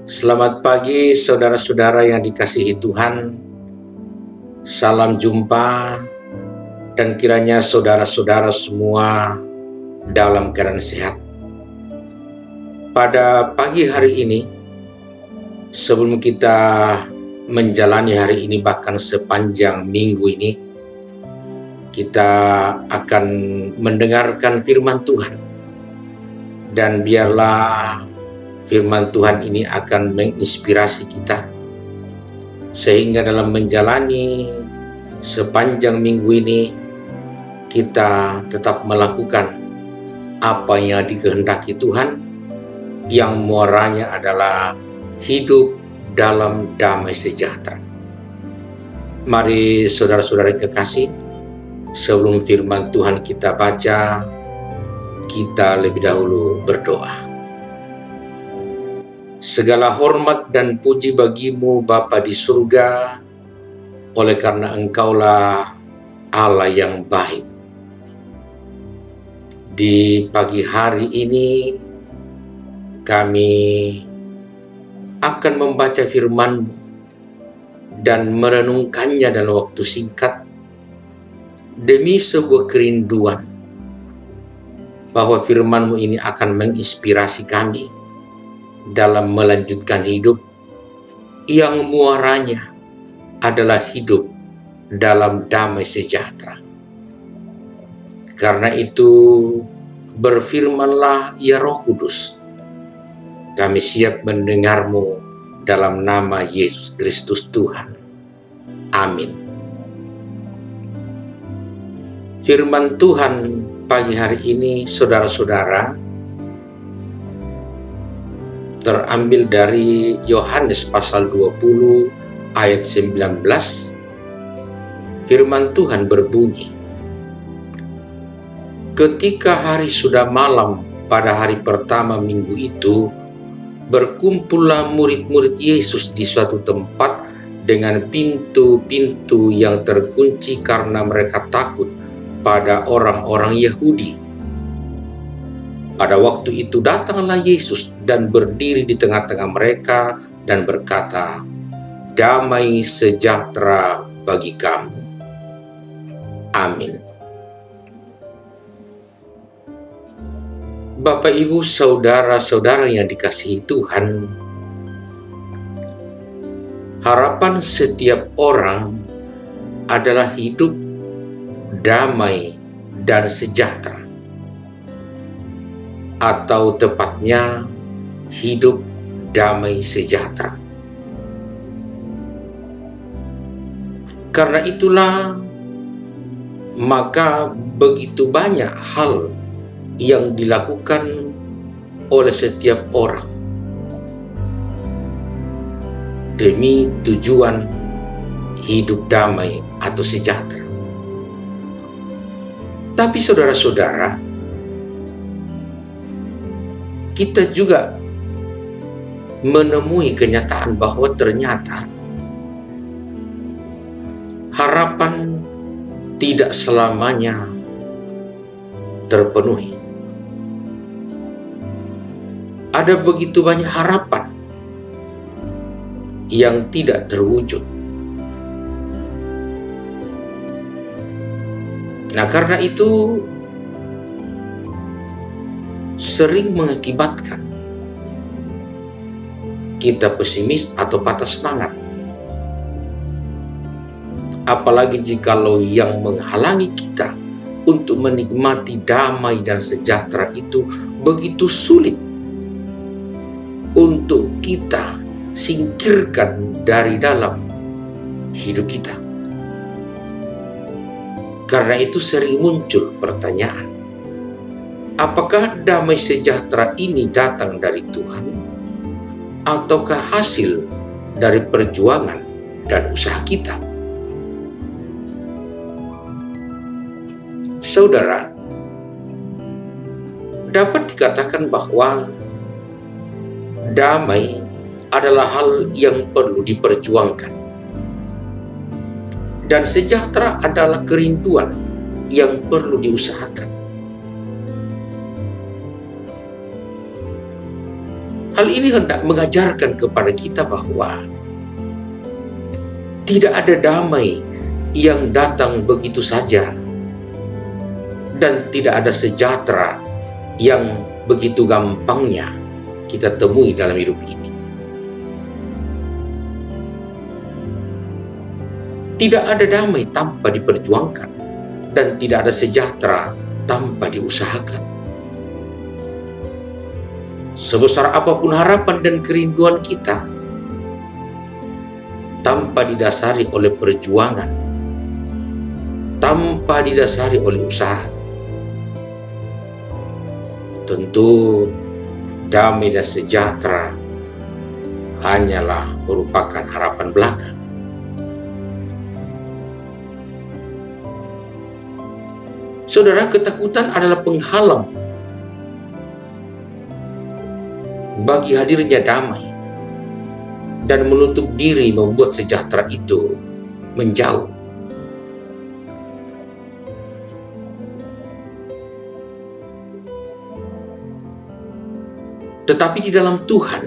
Selamat pagi saudara-saudara yang dikasihi Tuhan. Salam jumpa dan kiranya saudara-saudara semua dalam keadaan sehat. Pada pagi hari ini, sebelum kita menjalani hari ini bahkan sepanjang minggu ini, kita akan mendengarkan firman Tuhan. Dan biarlah firman Tuhan ini akan menginspirasi kita, sehingga dalam menjalani sepanjang minggu ini, kita tetap melakukan apa yang dikehendaki Tuhan, yang muaranya adalah hidup dalam damai sejahtera. Mari saudara-saudara kekasih, sebelum firman Tuhan kita baca, kita lebih dahulu berdoa. Segala hormat dan puji bagimu Bapa di surga, oleh karena Engkaulah Allah yang baik. Di pagi hari ini kami akan membaca firman-Mu dan merenungkannya dalam waktu singkat demi sebuah kerinduan bahwa firman-Mu ini akan menginspirasi kami dalam melanjutkan hidup yang muaranya adalah hidup dalam damai sejahtera. Karena itu, berfirmanlah ya Roh Kudus. Kami siap mendengar-Mu dalam nama Yesus Kristus Tuhan. Amin. Firman Tuhan pagi hari ini, saudara-saudara, terambil dari Yohanes pasal 20 ayat 19. Firman Tuhan berbunyi, ketika hari sudah malam pada hari pertama minggu itu, berkumpullah murid-murid Yesus di suatu tempat dengan pintu-pintu yang terkunci karena mereka takut pada orang-orang Yahudi. Pada waktu itu datanglah Yesus dan berdiri di tengah-tengah mereka dan berkata, damai sejahtera bagi kamu. Amin. Bapak, Ibu, saudara-saudara yang dikasihi Tuhan, harapan setiap orang adalah hidup damai dan sejahtera. Atau tepatnya hidup damai sejahtera. Karena itulah maka begitu banyak hal yang dilakukan oleh setiap orang demi tujuan hidup damai atau sejahtera. Tapi saudara-saudara, kita juga menemui kenyataan bahwa ternyata harapan tidak selamanya terpenuhi. Ada begitu banyak harapan yang tidak terwujud. Nah, karena itu sering mengakibatkan kita pesimis atau patah semangat. Apalagi jikalau yang menghalangi kita untuk menikmati damai dan sejahtera itu begitu sulit untuk kita singkirkan dari dalam hidup kita. Karena itu sering muncul pertanyaan, apakah damai sejahtera ini datang dari Tuhan ataukah hasil dari perjuangan dan usaha kita? Saudara, dapat dikatakan bahwa damai adalah hal yang perlu diperjuangkan, dan sejahtera adalah kerinduan yang perlu diusahakan. Hal ini hendak mengajarkan kepada kita bahwa tidak ada damai yang datang begitu saja, dan tidak ada sejahtera yang begitu gampangnya kita temui dalam hidup ini. Tidak ada damai tanpa diperjuangkan, dan tidak ada sejahtera tanpa diusahakan. Sebesar apapun harapan dan kerinduan kita, tanpa didasari oleh perjuangan, tanpa didasari oleh usaha, tentu damai dan sejahtera hanyalah merupakan harapan belaka. Saudara, ketakutan adalah penghalang bagi hadirnya damai, dan menutup diri membuat sejahtera itu menjauh. Tetapi di dalam Tuhan,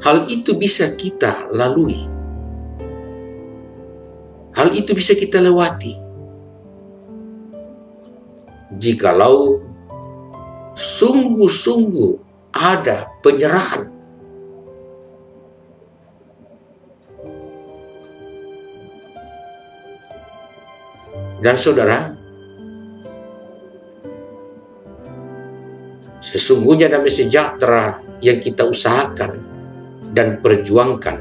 hal itu bisa kita lalui. Hal itu bisa kita lewati jikalau sungguh-sungguh ada penyerahan. Dan saudara, sesungguhnya damai sejahtera yang kita usahakan dan perjuangkan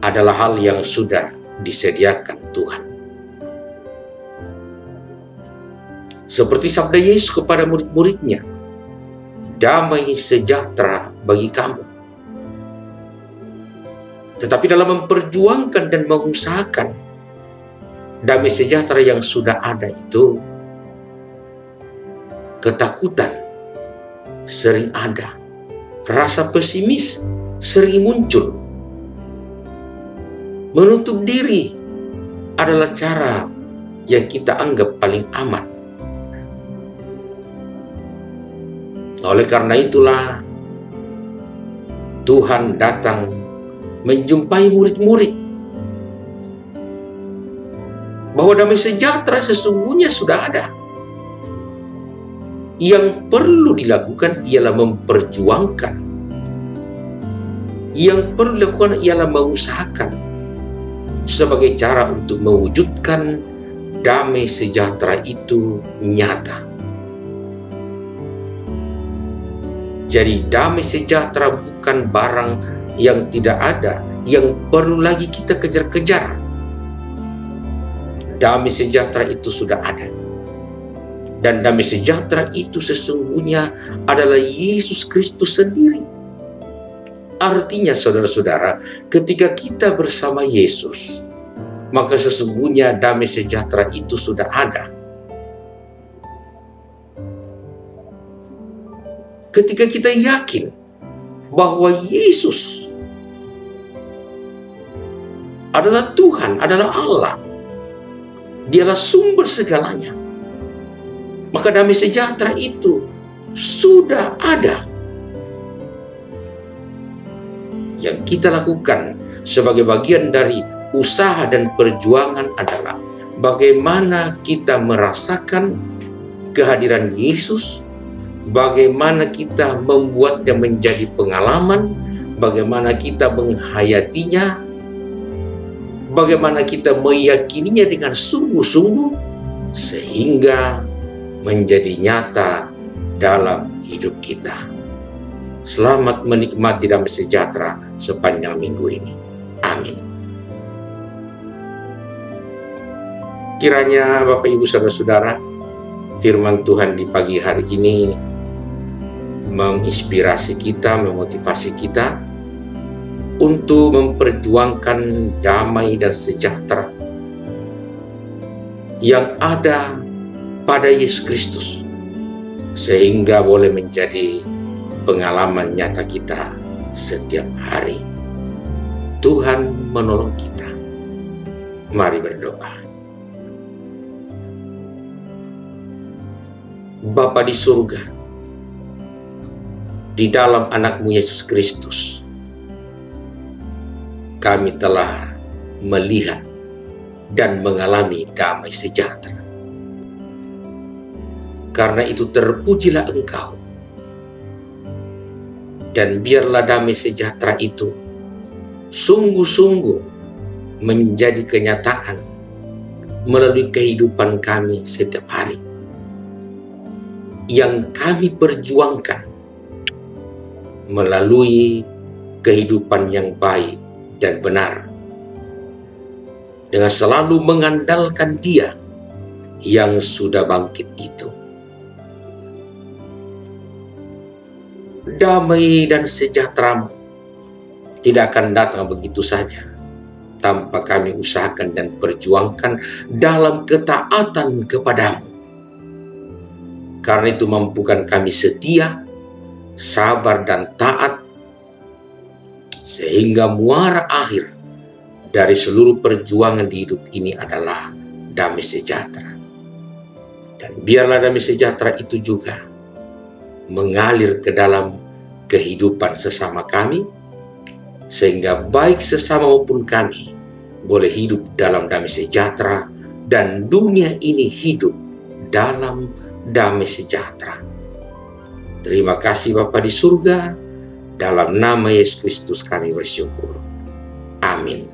adalah hal yang sudah disediakan Tuhan. Seperti sabda Yesus kepada murid-muridnya, damai sejahtera bagi kamu. Tetapi dalam memperjuangkan dan mengusahakan damai sejahtera yang sudah ada itu, ketakutan sering ada, rasa pesimis sering muncul. Menutup diri adalah cara yang kita anggap paling aman. Oleh karena itulah Tuhan datang menjumpai murid-murid bahwa damai sejahtera sesungguhnya sudah ada. Yang perlu dilakukan ialah memperjuangkan. Yang perlu dilakukan ialah mengusahakan sebagai cara untuk mewujudkan damai sejahtera itu nyata. Jadi damai sejahtera bukan barang yang tidak ada, yang perlu lagi kita kejar-kejar. Damai sejahtera itu sudah ada. Dan damai sejahtera itu sesungguhnya adalah Yesus Kristus sendiri. Artinya saudara-saudara, ketika kita bersama Yesus, maka sesungguhnya damai sejahtera itu sudah ada. Ketika kita yakin bahwa Yesus adalah Tuhan, adalah Allah, Dialah sumber segalanya, maka damai sejahtera itu sudah ada. Yang kita lakukan sebagai bagian dari usaha dan perjuangan adalah bagaimana kita merasakan kehadiran Yesus, bagaimana kita membuatnya menjadi pengalaman, bagaimana kita menghayatinya, bagaimana kita meyakininya dengan sungguh-sungguh sehingga menjadi nyata dalam hidup kita. Selamat menikmati damai sejahtera sepanjang minggu ini. Amin. Kiranya Bapak Ibu Saudara-saudara, firman Tuhan di pagi hari ini menginspirasi kita, memotivasi kita untuk memperjuangkan damai dan sejahtera yang ada pada Yesus Kristus, sehingga boleh menjadi pengalaman nyata kita setiap hari. Tuhan menolong kita. Mari berdoa. Bapa di surga, di dalam anak-Mu Yesus Kristus, kami telah melihat dan mengalami damai sejahtera. Karena itu terpujilah Engkau, dan biarlah damai sejahtera itu sungguh-sungguh menjadi kenyataan melalui kehidupan kami setiap hari, yang kami perjuangkan melalui kehidupan yang baik dan benar, dengan selalu mengandalkan Dia yang sudah bangkit itu. Damai dan sejahtera-Mu tidak akan datang begitu saja tanpa kami usahakan dan perjuangkan dalam ketaatan kepada-Mu. Karena itu mampukan kami setia, sabar dan taat, sehingga muara akhir dari seluruh perjuangan di hidup ini adalah damai sejahtera. Dan biarlah damai sejahtera itu juga mengalir ke dalam kehidupan sesama kami, sehingga baik sesama maupun kami boleh hidup dalam damai sejahtera, dan dunia ini hidup dalam damai sejahtera. Terima kasih Bapa di surga, dalam nama Yesus Kristus kami bersyukur. Amin.